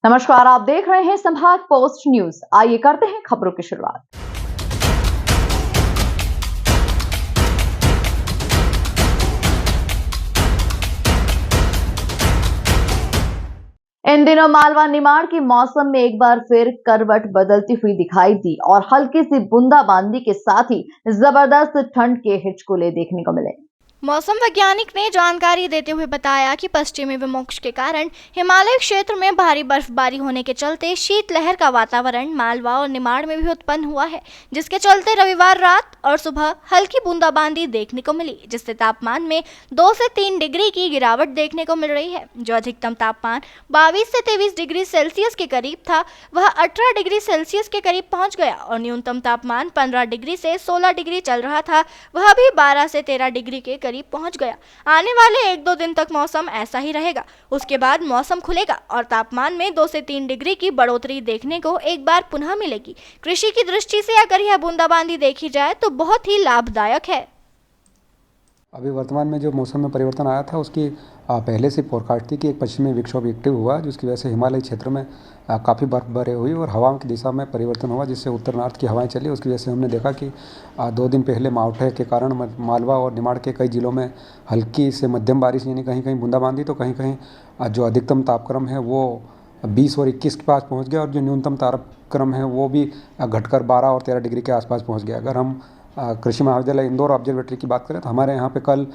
नमस्कार, आप देख रहे हैं संभाग पोस्ट न्यूज। आइए करते हैं खबरों की शुरुआत। इन दिनों मालवा निमाड़ की मौसम में एक बार फिर करवट बदलती हुई दिखाई दी और हल्की सी बूंदाबांदी के साथ ही जबरदस्त ठंड के हिचकोले देखने को मिले। मौसम वैज्ञानिक ने जानकारी देते हुए बताया कि पश्चिमी विमोक्ष के कारण हिमालय क्षेत्र में भारी बर्फबारी होने के चलते शीतलहर का वातावरण मालवा और निमाड़ में भी उत्पन्न हुआ है, जिसके चलते रविवार रात और सुबह हल्की बूंदाबांदी देखने को मिली, जिससे तापमान में 2 से 3 डिग्री की गिरावट देखने को मिल रही है। जो अधिकतम तापमान 22 से 23 डिग्री सेल्सियस के करीब था, वह 18 डिग्री सेल्सियस के करीब पहुंच गया और न्यूनतम तापमान 15 डिग्री से 16 डिग्री चल रहा था, वह भी 12 से 13 डिग्री के करीब पहुंच गया। आने वाले 1-2 दिन तक मौसम ऐसा ही रहेगा। उसके बाद मौसम खुलेगा और तापमान में 2 से 3 डिग्री की बढ़ोतरी देखने को एक बार पुनः मिलेगी। कृषि की दृष्टि से अगर यह बूंदाबांदी देखी जाए तो बहुत ही लाभदायक है। अभी वर्तमान में जो मौसम में परिवर्तन आया था उसकी पहले से फोरकास्ट थी कि एक पश्चिमी विक्षोभ एक्टिव हुआ, जिसकी वजह से हिमालय क्षेत्र में काफ़ी बर्फबारी हुई और हवाओं की दिशा में परिवर्तन हुआ, जिससे उत्तर नॉर्थ की हवाएं चली। उसकी वजह से हमने देखा कि 2 दिन पहले मावठे के कारण मालवा और निमाड़ के कई जिलों में हल्की से मध्यम बारिश, यानी कहीं कहीं बूंदाबांदी, तो कहीं कहीं जो अधिकतम तापक्रम है वो 20 और 21 के पास पहुँच गया और जो न्यूनतम तापक्रम है वो भी घटकर 12 और 13 डिग्री के आसपास पहुँच गया। अगर हम कृषि महाविद्यालय इंदौर ऑब्जर्वेटरी की बात करें तो हमारे यहाँ पे कल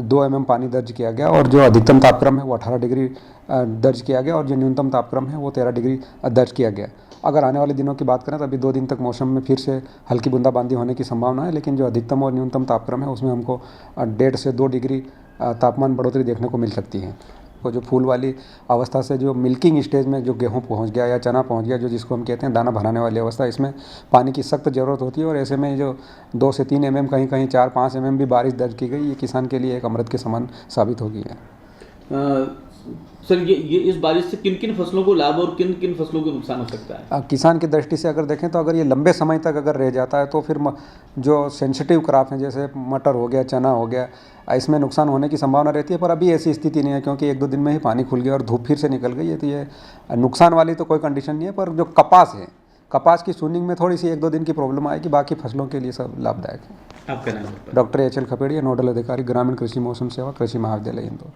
2 mm पानी दर्ज किया गया और जो अधिकतम तापक्रम है वो 18 डिग्री दर्ज किया गया और जो न्यूनतम तापक्रम है वो 13 डिग्री दर्ज किया गया। अगर आने वाले दिनों की बात करें तो अभी 2 दिन तक मौसम में फिर से हल्की बूंदाबांदी होने की संभावना है, लेकिन जो अधिकतम और न्यूनतम तापक्रम है उसमें हमको 1.5 से 2 डिग्री तापमान बढ़ोतरी देखने को मिल सकती है। तो जो फूल वाली अवस्था से जो मिल्किंग स्टेज में जो गेहूं पहुंच गया या चना पहुंच गया, जो जिसको हम कहते हैं दाना भराने वाली अवस्था, इसमें पानी की सख्त ज़रूरत होती है और ऐसे में जो 2 से 3 mm, कहीं कहीं 4-5 mm भी बारिश दर्ज की गई, ये किसान के लिए एक अमृत के समान साबित होगी है। सर, ये इस बारिश से किन किन फसलों को लाभ और किन किन फसलों को नुकसान हो सकता है? किसान की दृष्टि से अगर देखें तो अगर ये लंबे समय तक अगर रह जाता है तो फिर जो सेंसिटिव क्रॉप हैं जैसे मटर हो गया, चना हो गया, इसमें नुकसान होने की संभावना रहती है। पर अभी ऐसी स्थिति नहीं है क्योंकि 1-2 दिन में ही पानी खुल गया और धूप फिर से निकल गई है, तो ये नुकसान वाली तो कोई कंडीशन नहीं है। पर जो कपास है, कपास की सूनिंग में थोड़ी सी 1-2 दिन की प्रॉब्लम आएगी, बाकी फसलों के लिए सब लाभदायक है। आपका नाम? डॉक्टर HL खपेड़िया, नोडल अधिकारी, ग्रामीण कृषि मौसम सेवा, कृषि महाविद्यालय इंदौर।